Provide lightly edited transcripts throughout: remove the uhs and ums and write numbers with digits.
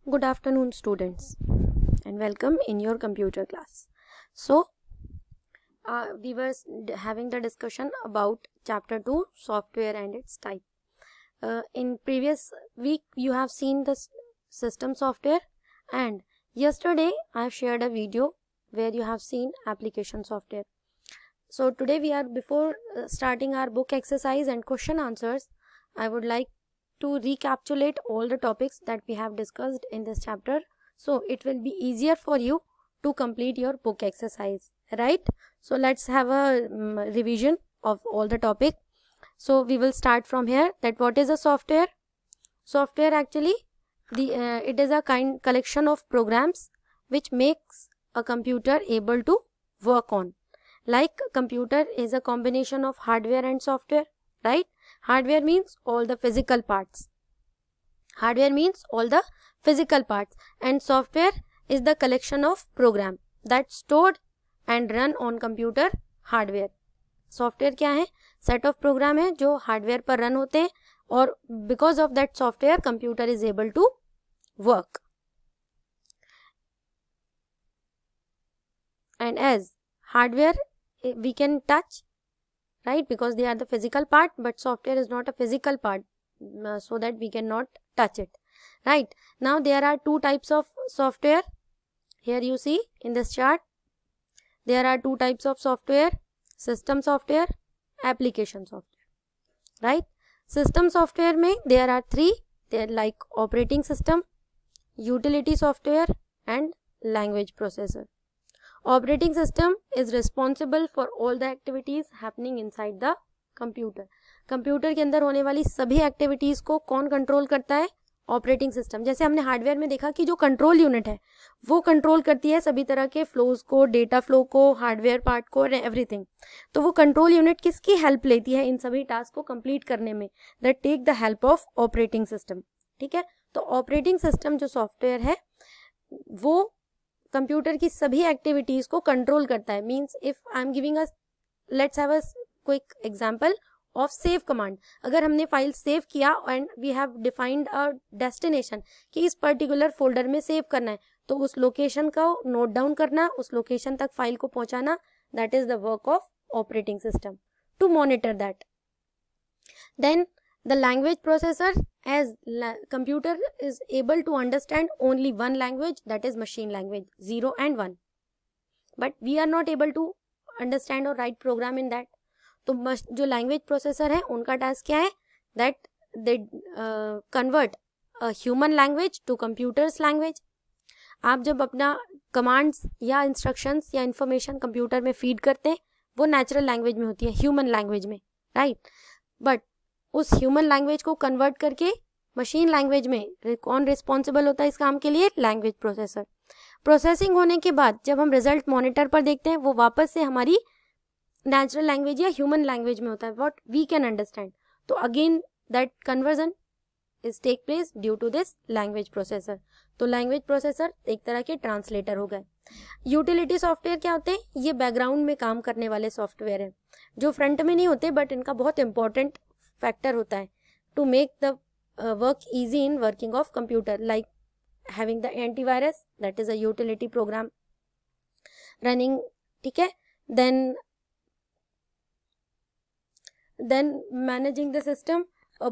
Good afternoon, students, and welcome in your computer class. So, we were having the discussion about chapter 2, software and its type. In previous week, you have seen the system software, and yesterday I have shared a video where you have seen application software. So today before starting our book exercise and question answers, I would like to recapitulate all the topics that we have discussed in this chapter, so it will be easier for you to complete your book exercise, right? So let's have a revision of all the topic. So we will start from here, that what is a software? Software actually it is a collection of programs which makes a computer able to work on. Like computer is a combination of hardware and software, right? Hardware means all the physical parts. And software is the collection of program that's stored and run on computer hardware. Software क्या है? Set of program है जो hardware पर run होते हैं, और because of that software computer is able to work. And as hardware we can touch, right, because they are the physical part, but software is not a physical part, so that we cannot touch it, right? Now there are two types of software. Here you see in this chart there are two types of software: system software, application software, right? System software में there are three. They are like operating system, utility software and language processor. Operating system is responsible for all the activities happening inside the computer. Computer के अंदर होने वाली सभी activities को कौन control करता है? Operating system. जैसे हमने हार्डवेयर में देखा कि जो कंट्रोल यूनिट है वो कंट्रोल करती है सभी तरह के फ्लोज को, डेटा फ्लो को, हार्डवेयर पार्ट को, एवरीथिंग. तो वो कंट्रोल यूनिट किसकी हेल्प लेती है इन सभी टास्क को कंप्लीट करने में? That take the help of operating system. ठीक है, तो ऑपरेटिंग सिस्टम जो सॉफ्टवेयर है वो कंप्यूटर की सभी एक्टिविटीज को कंट्रोल करता है. Means if I am giving a, let's have a quick example of save command. अगर हमने फाइल सेव किया and we have defined a destination कि इस पर्टिकुलर फोल्डर में सेव करना है, तो उस लोकेशन को नोट डाउन करना, उस लोकेशन तक फाइल को पहुंचाना, that is the work of operating system to monitor that. Then the language processor, as computer is able to understand only one language, that is machine language, 0 and 1, but we are not able to understand or write program in that. तो जो language processor है उनका task क्या है? that they convert a human language to computer's language. आप जब अपना commands या instructions या information computer में feed करते हैं वो natural language में होती है, human language में, right? but उस ह्यूमन लैंग्वेज को कन्वर्ट करके मशीन लैंग्वेज में कौन रिस्पॉन्सिबल होता है इस काम के लिए? Language processor. प्रोसेसिंग होने के बाद जब हम रिजल्ट मॉनिटर पर देखते हैं वो वापस से हमारी नेचुरल लैंग्वेज या ह्यूमन लैंग्वेज में होता है, व्हाट वी कैन अंडरस्टैंड. तो again that conversion is take place due to this language processor. तो लैंग्वेज प्रोसेसर एक तरह के ट्रांसलेटर हो गए. यूटिलिटी सॉफ्टवेयर क्या होते हैं? ये बैकग्राउंड में काम करने वाले सॉफ्टवेयर हैं जो फ्रंट में नहीं होते, बट इनका बहुत इंपॉर्टेंट फैक्टर होता है to make the work easy in working of computer, like having the antivirus, that is a utility program running. ठीक है, then managing the system,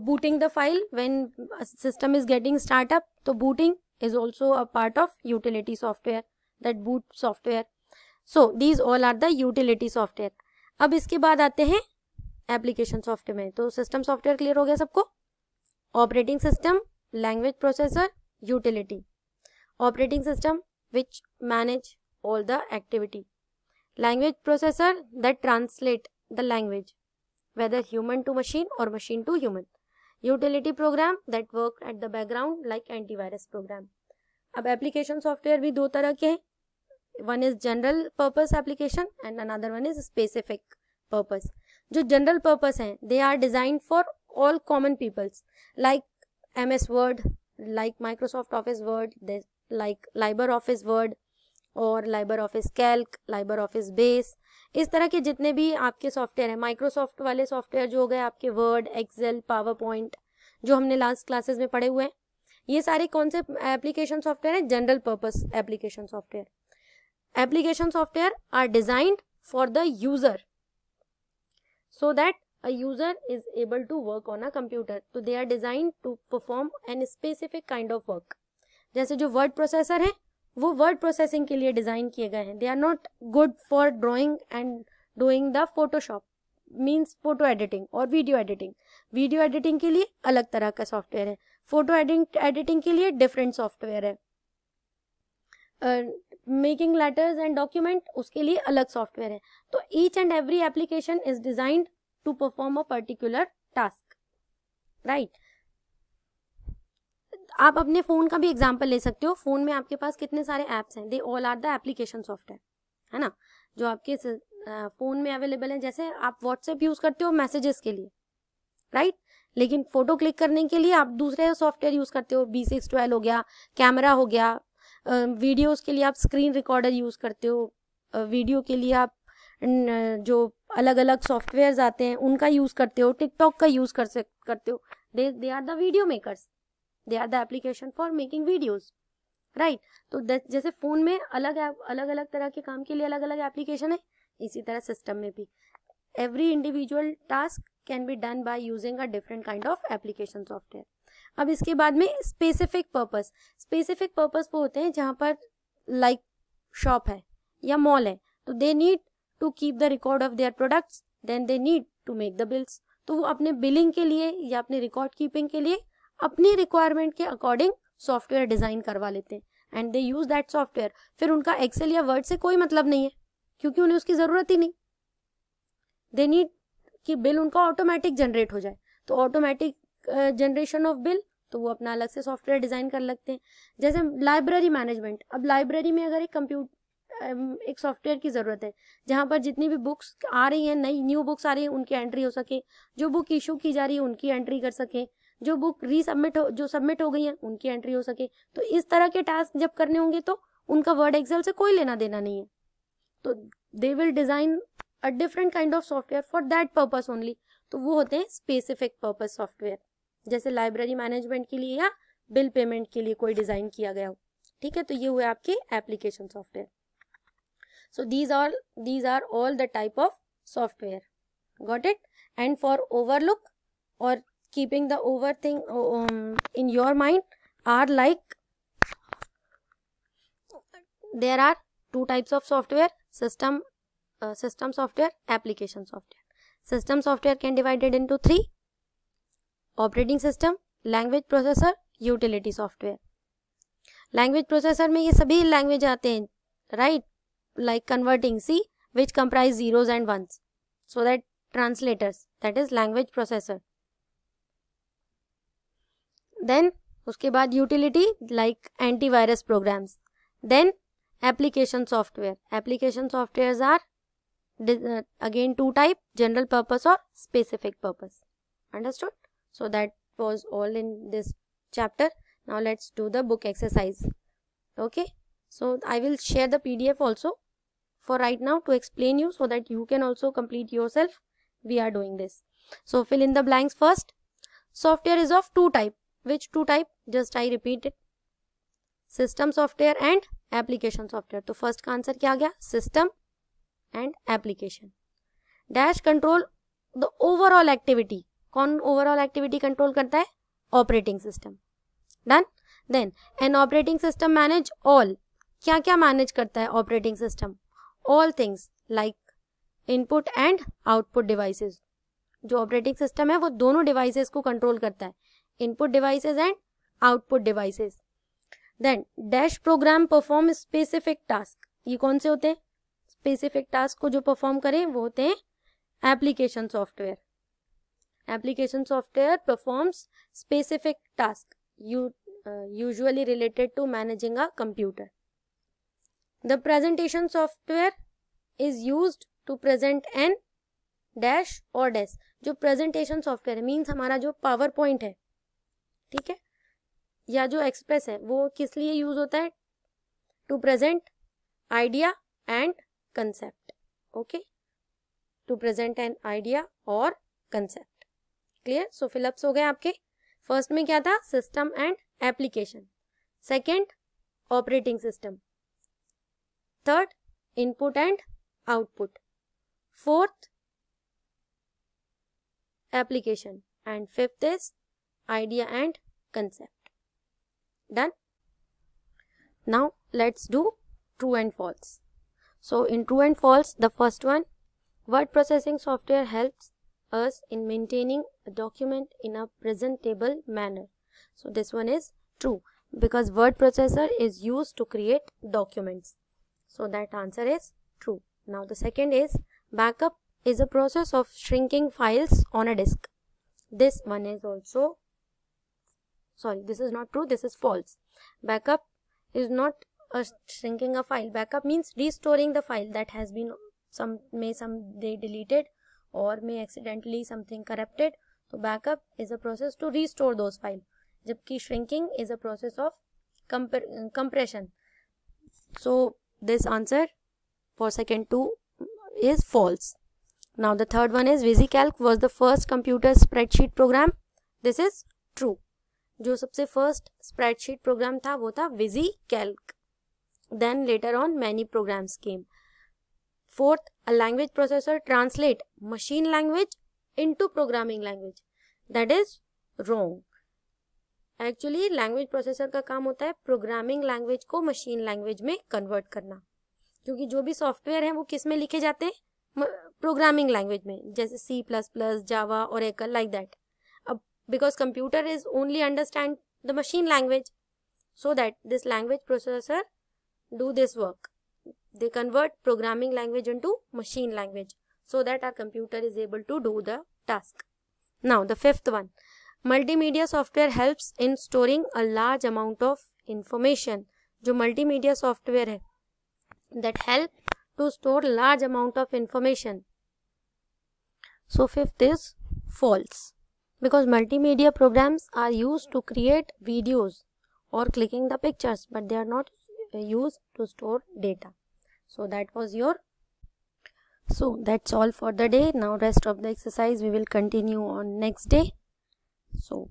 booting the file when a system is getting startup, तो booting is also a part of utility software, that boot software. So these all are the utility software. अब इसके बाद आते हैं application software में. तो system software clear हो गया सबको? Operating system, language processor, utility. Operating system which manage all the activity. Language processor that translate the language whether human to machine or machine to human. Utility program that work at the background like antivirus program. अब application software भी दो तरह के हैं. One is general purpose application and another one is specific purpose. जो general purpose हैं they are design for all common peoples, like MS word, like Microsoft office word, like Libre office word और Libre office calc, Libre office base. इस तरह के जितने भी आपके software हैं, माइक्रोसॉफ्ट वाले सॉफ्टवेयर जो हो गए आपके वर्ड, एक्सेल, पावर पॉइंट, जो हमने लास्ट क्लासेस में पढ़े हुए हैं, ये सारे कौन से एप्लीकेशन सॉफ्टवेयर है? General purpose application software. Application software are designed for the user so that a user is able to work on a computer. तो they are designed to perform an specific kind of work. जैसे जो word processor है वो word processing के लिए design किए गए हैं. They are not good for drawing and doing the Photoshop means photo editing और वीडियो एडिटिंग. वीडियो एडिटिंग के लिए अलग तरह का सॉफ्टवेयर है, फोटो एडिटिंग के लिए डिफरेंट सॉफ्टवेयर है, मेकिंग लेटर्स एंड डॉक्यूमेंट उसके लिए अलग सॉफ्टवेयर है. तो each and every application is designed to perform a particular task, right. आप अपने फोन का भी एग्जांपल ले सकते हो. फोन में आपके पास कितने सारे एप्स हैं, they all are the application software, है ना, जो आपके फोन में अवेलेबल है. जैसे आप व्हाट्सएप यूज करते हो मैसेजेस के लिए, राइट, लेकिन फोटो क्लिक करने के लिए आप दूसरे सॉफ्टवेयर यूज करते हो. B612 हो गया, कैमरा हो गया, वीडियोस के लिए आप स्क्रीन रिकॉर्डर यूज करते हो, वीडियो के लिए आप जो अलग अलग सॉफ्टवेयर्स आते हैं उनका यूज करते हो, टिकटॉक का यूज करते हो. They are the video makers, they are the application for making videos, right. तो जैसे फोन में अलग अलग तरह के काम के लिए अलग अलग एप्लीकेशन है, इसी तरह सिस्टम में भी every individual task can be done by using a different kind of application software. अब इसके बाद में स्पेसिफिक पर्पस. स्पेसिफिक पर्पस वो होते हैं जहां पर लाइक शॉप है या मॉल है, तो they need to keep the record of their products, then they need to make the bills. तो वो अपने बिलिंग के लिए या अपने रिकॉर्ड कीपिंग के लिए अपनी रिक्वायरमेंट के अकॉर्डिंग सॉफ्टवेयर डिजाइन करवा लेते हैं and they use that software. फिर उनका एक्सेल या वर्ड से कोई मतलब नहीं है क्योंकि उन्हें उसकी जरूरत ही नहीं. दे नीड कि बिल उनका ऑटोमेटिक जनरेट हो जाए, तो ऑटोमेटिक जनरेशन ऑफ बिल, तो वो अपना अलग से सॉफ्टवेयर डिजाइन कर लगते हैं. जैसे लाइब्रेरी मैनेजमेंट. अब लाइब्रेरी में अगर एक सॉफ्टवेयर की जरूरत है जहां पर जितनी भी बुक्स आ रही हैं, नई न्यू बुक्स आ रही हैं, उनकी एंट्री हो सके, जो बुक इशू की जा रही है उनकी एंट्री कर सके, जो बुक जो सबमिट हो गई है उनकी एंट्री हो सके. तो इस तरह के टास्क जब करने होंगे तो उनका वर्ड एक्सेल से कोई लेना देना नहीं है. तो they will design a different kind of software for that purpose only. तो वो होते हैं स्पेसिफिक पर्पस सॉफ्टवेयर, जैसे लाइब्रेरी मैनेजमेंट के लिए या बिल पेमेंट के लिए कोई डिजाइन किया गया हो. ठीक है, तो ये हुए आपके application software. So these are all the type of software. Got it? And for overlook or keeping the overthing in your mind are like there are two types of software: system software, application software. System software can divided into three: operating system, language processor, utility software. Language processor में ये सभी language आते हैं, right? Like converting C, which comprise zeros and ones, so that translators, that is language processor. Then उसके बाद utility like antivirus programs. Then application software. Application softwares are again two type: general purpose or specific purpose. Understood? So that was all in this chapter. Now let's do the book exercise. Okay, so I will share the PDF also for right now to explain you, so that you can also complete yourself. We are doing this. So fill in the blanks first. Software is of two type. Which two type? Just I repeat it. System software and application software. तो first का answer क्या आ गया? System and application. Dash control the overall activity. कौन overall activity control करता है? Operating system. Done? Then an operating system manage all. क्या क्या manage करता है operating system? All things like input and output devices. जो operating system है वो दोनों devices को control करता है, input devices and output devices. Then dash program perform specific task. ये कौन से होते हैं? Specific task को जो perform करें वो होते हैं application software. Application software performs specific task usually related to managing a computer. The presentation software is used to present an dash or dash. जो presentation software है means हमारा जो PowerPoint है, ठीक है, या जो Express है, वो किस लिए यूज होता है? To present idea and concept. Okay, to present an idea or concept. Clear? So fill ups हो गए आपके. फर्स्ट में क्या था? System and application. Second, operating system. Third, input and output. Fourth, application. And fifth is idea and concept. Done? Now let's do true and false. So in true and false, the first one, word processing software helps us in maintaining a document in a presentable manner. So this one is true because word processor is used to create documents. So that answer is true. Now the second is backup is a process of shrinking files on a disk. This one is also, this is not true, this is false. Backup is not shrinking a file. Backup means restoring the file that has been someday deleted or may accidentally something corrupted. So backup is a process to restore those files. Jabki shrinking is a process of compression. So this answer for second two is false. Now the third one is VisiCalc was the first computer spreadsheet program. This is true. जो सबसे first spreadsheet program था वो था VisiCalc. Then later on many programs came. Fourth, a language processor translate machine language into programming language. That is wrong. Actually language processor का काम होता है programming language को machine language में convert करना. क्योंकि जो भी सॉफ्टवेयर है वो किस में लिखे जाते हैं? प्रोग्रामिंग लैंग्वेज में, जैसे C++, Java, Oracle, like that. अब because computer is only understand the machine language, so that this language processor do this work. They convert programming language into machine language so that our computer is able to do the task. Now the fifth one, multimedia software helps in storing a large amount of information. जो multimedia software है that help to store large amount of information. So fifth is false because multimedia programs are used to create videos or clicking the pictures, but they are not used to store data. So that was your. So that's all for the day. Now rest of the exercise we will continue on next day. So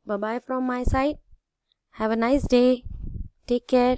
bye bye from my side. Have a nice day. Take care.